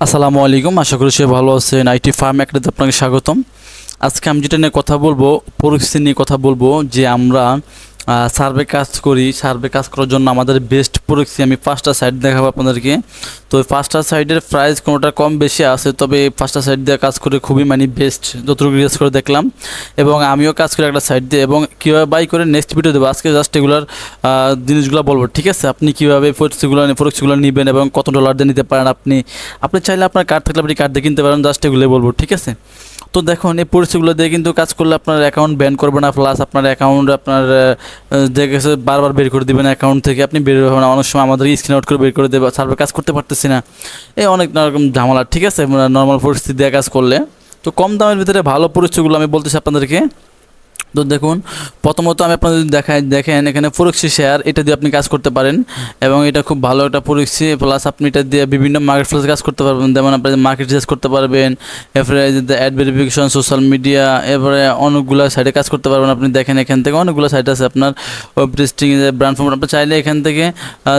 আসসালামু আলাইকুম, আশা করি সে ভালো আছেন। আইটি ফার্ম একাডেমিতে আপনাকে স্বাগতম। আজকে আমি যেটা নিয়ে কথা বলবো, পরিস্থিতি নিয়ে কথা বলবো যে আমরা সার্ভে কাজ করি। সার্ভে কাজ করার জন্য আমাদের বেস্ট পরিস্থিতি আমি 5টা সাইট দেখাবো আপনাদেরকে। তো ওই 5টা সাইটের প্রাইস কোনোটা কম বেশি আছে, তবে 5টা সাইট দিয়ে কাজ করে খুবই বেস্ট যতটুকু রিসার্চ করে দেখলাম। এবং আমিও কাজ করি একটা সাইট দিয়ে, এবং কীভাবে বাই করে নেক্সট ভিডিও দেবো। আজকে জাস্ট এগুলোর জিনিসগুলো বলবো, ঠিক আছে? আপনি কীভাবে প্রোডাক্টসগুলো নেবেন এবং কত ডলার দিয়ে নিতে পারেন। আপনি চাইলে আপনার কার্ড থাকলে আপনি কার্ড দিয়ে কিনতে পারেন, জাস্ট এগুলোই বলবো, ঠিক আছে? তো দেখুন, এই পরিস্থিতিগুলো দিয়ে কিন্তু কাজ করলে আপনার অ্যাকাউন্ট ব্যান করবে না, প্লাস আপনার অ্যাকাউন্ট আপনার দেখেছে বারবার বের করে দেবেন অ্যাকাউন্ট থেকে, আপনি বের হবেন। অনেক সময় আমাদের স্ক্রিন আউট করে বের করে দেবে, সার্ভে কাজ করতে পারতেছি না, এই অনেক রকম ঝামেলা, ঠিক আছে? নর্মাল পরিস্থিতি দিয়ে কাজ করলে তো কম দামের ভিতরে ভালো পরিস্থিতিগুলো আমি বলতেছি আপনাদেরকে। তো দেখুন, প্রথমত আমি আপনাদের যদি দেখেন এখানে ফরেক্সি শেয়ার, এটা দিয়ে আপনি কাজ করতে পারেন এবং এটা খুব ভালো একটা ফরেক্সি। প্লাস আপনি এটা দিয়ে বিভিন্ন মার্কেট প্লেসে কাজ করতে পারবেন, যেমন আপনি মার্কেট রিসার্চ করতে পারবেন, এরপরে অ্যাড ভেরিফিকেশন, সোশ্যাল মিডিয়া, এরপরে অনেকগুলো সাইটে কাজ করতে পারবেন। আপনি দেখেন এখান থেকে অনেকগুলো সাইট আছে আপনার, ওয়েব টেস্টিং, ব্র্যান্ড ফর্ম। আপনি চাইলে এখান থেকে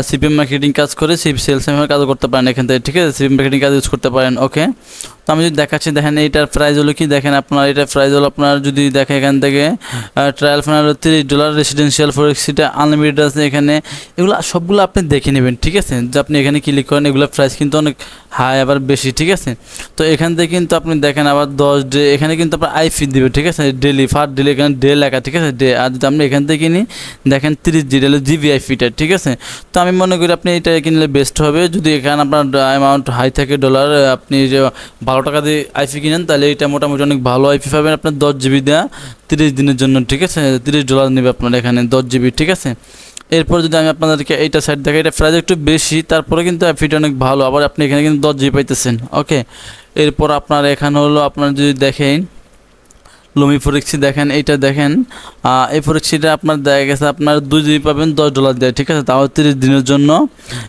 সিপিএম মার্কেটিং কাজ করে সেলস কাজও করতে পারেন এখান থেকে, ঠিক আছে? সিপিএম মার্কেটিং কাজ ইউজ করতে পারেন। ওকে, তো আমি যদি দেখাচ্ছি, দেখেন এইটার প্রাইস হলো কি, দেখেন আপনার এটার প্রাইস হলো আপনার যদি দেখেন এখান থেকে ট্রায়াল ফাইনাল $30, রেসিডেন্সিয়াল ফরেক্সিটা আনলিমিটেড আছে এখানে। এগুলো সবগুলো আপনি দেখে নেবেন, ঠিক আছে? যে আপনি এখানে ক্লিক করেন, এগুলোর প্রাইস কিন্তু অনেক হাই, আবার বেশি, ঠিক আছে? তো এখান থেকে কিন্তু আপনি দেখেন আবার 10 ডে, এখানে কিন্তু আপনার আইফি দেবে, ঠিক আছে? ডেলি ফার ডেলি, এখানে ডে লেখা, ঠিক আছে? ডে। আর যদি আপনি এখান থেকে কিনি, দেখেন 30 হলো জিবি আইফিটা, ঠিক আছে? তো আমি মনে করি আপনি এটা কিনলে বেস্ট হবে। যদি এখানে আপনার অ্যামাউন্ট হাই থাকে ডলার, আপনি যে 12 টাকা দিয়ে আইফি কিনেন, তাহলে এটা মোটামুটি অনেক ভালো আইফি পাবেন আপনার 10 জিবি দেওয়া 30 দিনের জন্য, ঠিক আছে? $30 নেবে আপনার এখানে 10 জিবি, ঠিক আছে? এরপর যদি আমি আপনাদেরকে এইটা সাইড দেখাই, এটা প্রাইস একটু বেশি, তারপরে কিন্তু আইফিটা অনেক ভালো, আবার আপনি এখানে কিন্তু 10 জিবি পাইতেছেন। ওকে, এরপর আপনার এখানে হলো আপনার যদি দেখেন লুমি ফরেক্সি, দেখেন এইটা দেখেন, এই ফরেক্সিটা আপনার দেখা গেছে আপনার 2 জিবি পাবেন $10 দেয়, ঠিক আছে? তাও 30 দিনের জন্য।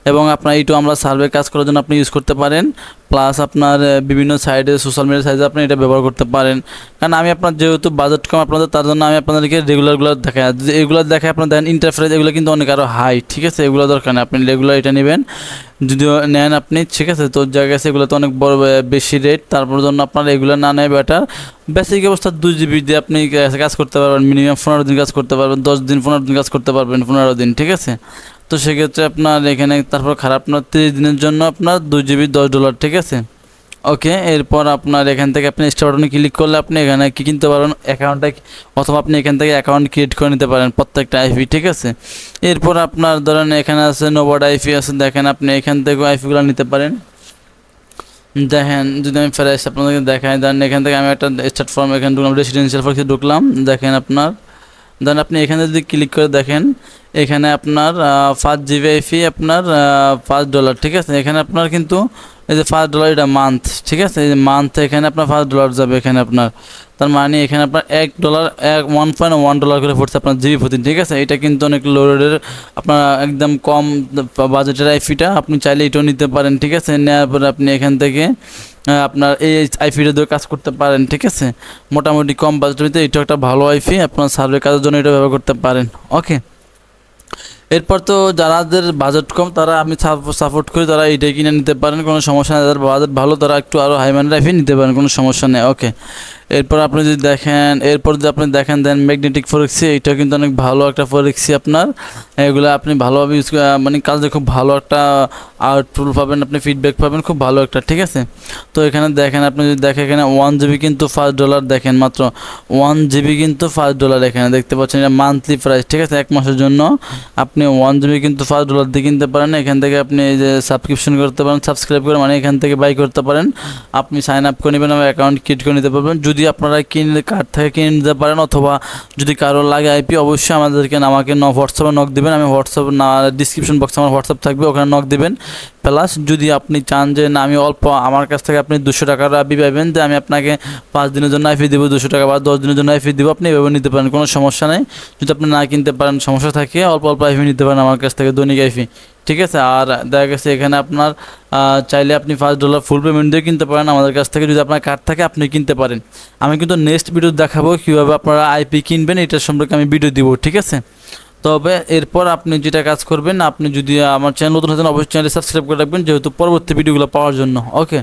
এবং আপনার এইটু আমরা সার্ভে কাজ করার জন্য আপনি ইউজ করতে পারেন, প্লাস আপনার বিভিন্ন সাইডে সোশ্যাল মিডিয়া সাইডে আপনি এটা ব্যবহার করতে পারেন। কারণ আমি আপনার যেহেতু বাজেট কম আপনাদের, তার জন্য আমি আপনাদেরকে রেগুলারগুলো দেখাই। যদি এগুলো দেখায় আপনার দেখেন ইন্টারফেস, এগুলো কিন্তু অনেক আরও হাই, ঠিক আছে? এগুলো দরকার নেই, আপনি রেগুলার এটা নেবেন যদিও নেন আপনি, ঠিক আছে? তো জায়গায় এগুলো তো অনেক বড় বেশি রেট, তারপর জন্য আপনার এগুলো না নেয় বেটার। বেসিক অবস্থা 2 জিবি দিয়ে আপনি কাজ করতে পারবেন, মিনিমাম 15 দিন কাজ করতে পারবেন, 10 দিন 15 দিন কাজ করতে পারবেন, 15 দিন, ঠিক আছে? তো সেক্ষেত্রে আপনার এখানে তারপর খারাপ না, 30 দিনের জন্য আপনার 2 জিবি $10, ঠিক আছে? ওকে, এরপর আপনার এখান থেকে আপনি স্টার বাটনে ক্লিক করলে আপনি এখানে কি কিনতে পারেন অ্যাকাউন্টটা, অথবা আপনি এখান থেকে অ্যাকাউন্ট ক্রিয়েট করে নিতে পারেন প্রত্যেকটা আইপি, ঠিক আছে? এরপর আপনার ধরেন এখানে আছে নোবড আইপি আছে, দেখেন আপনি এখান থেকে আইপিগুলো নিতে পারেন। দেখেন যদি আমি ফ্রেশ আপনাদেরকে দেখাই, দেন এখান থেকে আমি একটা স্টার্ট ফর্ম এখানে ঢুকলাম, রেসিডেন্সিয়াল ফরেক্সে ঢুকলাম। দেখেন আপনার দেন আপনি এখানে যদি ক্লিক করে দেখেন, এখানে আপনার 5 জিবি আইপি আপনার $5, ঠিক আছে? এখানে আপনার কিন্তু এই যে $5 এটা মান্থ, ঠিক আছে? এই যে মান্থ এখানে আপনার $5 যাবে এখানে আপনার, তার মানে এখানে আপনার $1.1 করে পড়ছে আপনার জিবি প্রতি, ঠিক আছে? এটা কিন্তু অনেক লো রেটের, আপনার একদম কম বাজেটের আইপিটা, আপনি চাইলে এটাও নিতে পারেন, ঠিক আছে? নেওয়ার পরে আপনি এখান থেকে আপনার এই আইপিটা দিয়ে কাজ করতে পারেন, ঠিক আছে? মোটামুটি কম বাজেটের ভিতরে এটা একটা ভালো আইপি, আপনার সার্ভে কাজের জন্য এটা ব্যবহার করতে পারেন। ওকে, এরপর তো যাদের বাজেট কম তারা আমি সাপোর্ট করি, তারা এইটাই কিনে নিতে পারেন, কোনো সমস্যা নেই। যাদের বাজেট ভালো তারা একটু আরও হাই ম্যান্ড আইপি নিতে পারেন, কোনো সমস্যা নেই। ওকে, এরপর আপনি যদি দেখেন, দেন ম্যাগনেটিক ফরেক্সি, এটা কিন্তু অনেক ভালো একটা ফরেক্সি আপনার। এগুলো আপনি ভালোভাবে ইউজ কাজে খুব ভালো একটা আউটপুট পাবেন, আপনি ফিডব্যাক পাবেন খুব ভালো একটা, ঠিক আছে? তো এখানে দেখেন আপনি যদি দেখেন এখানে 1 জিবি কিন্তু $5, দেখেন মাত্র 1 জিবি কিন্তু $5 এখানে দেখতে পাচ্ছেন, এটা মান্থলি প্রাইস, ঠিক আছে? 1 মাসের জন্য আপনি 1 জিবি কিন্তু $5 দিয়ে কিনতে পারেন। এখান থেকে আপনি এই যে সাবস্ক্রিপশন করতে পারেন, সাবস্ক্রাইব করে মানে এখান থেকে বাই করতে পারেন, আপনি সাইন আপ করে নেবেন এবং অ্যাকাউন্ট ক্রিয়েট করে নিতে পারবেন। যদি আপনারা কিনলে কার্ড থেকে কিনে নিতে পারেন, অথবা যদি কারোর লাগে আইপি, অবশ্যই আমাকে হোয়াটসঅ্যাপে নক দেবেন। আমি হোয়াটসঅ্যাপ না, ডিসক্রিপশন বক্সে আমার হোয়াটসঅ্যাপ থাকবে, ওখানে নক দেবেন। প্লাস যদি আপনি চান যে না আমি অল্প, আমার কাছ থেকে আপনি 200 টাকার আইপি পাবেন, যে আমি আপনাকে 5 দিনের জন্য আইপি দেবো 200 টাকা, বা 10 দিনের জন্য আইপি দেবো, আপনি এভাবে নিতে পারেন, কোনো সমস্যা নেই। যদি আপনি না কিনতে পারেন, সমস্যা থাকে, অল্প অল্প আইপি নিতে পারেন আমার কাছ থেকে, দৈনিক আইপি, ঠিক আছে? আর দেখা গেছে এখানে আপনার চাইলে আপনি $5 ফুল পেমেন্ট দিয়ে কিনতে পারেন আমাদের কাছ থেকে, যদি আপনার কার্ড থাকে আপনি কিনতে পারেন। আমি কিন্তু নেক্সট ভিডিও দেখাবো কীভাবে আপনারা আইপি কিনবেন, এটার সম্পর্কে আমি ভিডিও দিব, ঠিক আছে? তবে এরপর আপনি যেটা কাজ করবেন, আপনি যদি আমার চ্যানেল নতুন হতেন অবশ্যই চ্যানেল সাবস্ক্রাইব করে রাখবেন, যেহেতু পরবর্তী ভিডিওগুলো পাওয়ার জন্য। ওকে।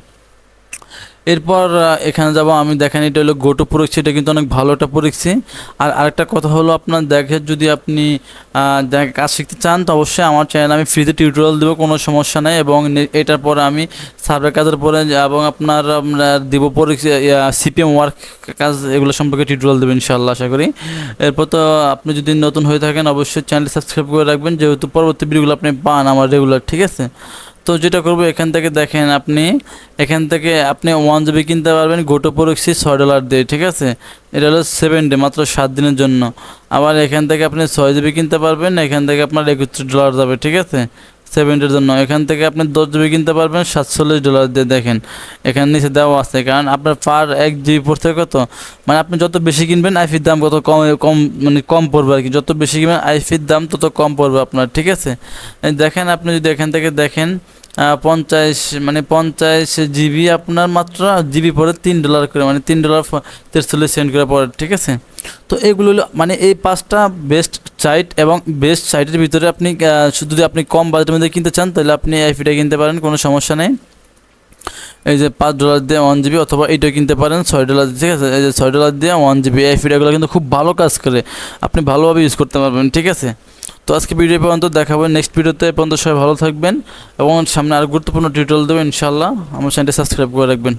এরপর এখানে যাব আমি, দেখেন এটা হলো গো টু প্রক্সি, এটা কিন্তু অনেক ভালো একটা প্রক্সি। আর আরেকটা কথা হলো আপনার দেখেন, যদি আপনি কাজ শিখতে চান তো অবশ্যই আমার চ্যানেলে আমি ফ্রিতে টিউটোরিয়াল দেবো, কোনো সমস্যা নেই। এবং এটার পরে আমি সার্ভে কাজের পরে এবং আপনার দিব প্রক্সি সিপিএম ওয়ার্ক কাজ, এগুলো সম্পর্কে টিউটোরিয়াল দেবেন ইনশাআল্লাহ, আশা করি। এরপর তো আপনি যদি নতুন হয়ে থাকেন অবশ্যই চ্যানেল সাবস্ক্রাইব করে রাখবেন, যেহেতু পরবর্তী ভিডিওগুলো আপনি পান আমার রেগুলার, ঠিক আছে। তো যেটা করবো এখান থেকে দেখেন, এখান থেকে আপনি 1 জিবি কিনতে পারবেন গোটো প্রক্সি $6 দিয়ে, ঠিক আছে। এটা হলো 7 ডে, মাত্র 7 দিনের জন্য। আবার এখান থেকে আপনি 6 জিবি কিনতে পারবেন, এখান থেকে আপনার $31 যাবে, ঠিক আছে 7 ডের জন্য। এখান থেকে আপনি 10 জিবি কিনতে পারবেন $47 দিয়ে। দেখেন এখানে নিচে দেওয়া আছে, কারণ আপনার পার 1 জিবি পড়তে কত, মানে আপনি যত বেশি কিনবেন আইফির দাম কত কম মানে কম পড়বে আর কি, যত বেশি কিনবেন আইফির দাম তত কম পড়বে আপনার, ঠিক আছে। দেখেন আপনি যদি এখান থেকে দেখেন 50 জিবি আপনার মাত্র জিবি পড়ে $3 করে, মানে $3.43 করে পড়ে, ঠিক আছে। তো এগুলো হলো মানে এই 5টা বেস্ট সাইট, এবং বেস্ট সাইটের ভিতরে আপনি যদি আপনি কম বাজেটের মধ্যে কিনতে চান তাহলে আপনি আইফিটা কিনতে পারেন, কোনো সমস্যা নেই। এই যে $5 দিয়ে 1 জিবি, অথবা এইটা কিনতে পারেন $6, ঠিক আছে। এই যে $6 দিয়ে 1 জিবি আইফিটাগুলো কিন্তু খুব ভালো কাজ করে, আপনি ভালোভাবে ইউজ করতে পারবেন, ঠিক আছে। তো আজকে ভিডিও পর্যন্ত দেখাবো, নেক্সট ভিডিওতে পর্যন্ত সবাই ভালো থাকবেন, এবং সামনে আরও গুরুত্বপূর্ণ টিউটোরিয়াল দেবেন ইনশাআল্লাহ। আমার চ্যানেলটি সাবস্ক্রাইব করে রাখবেন।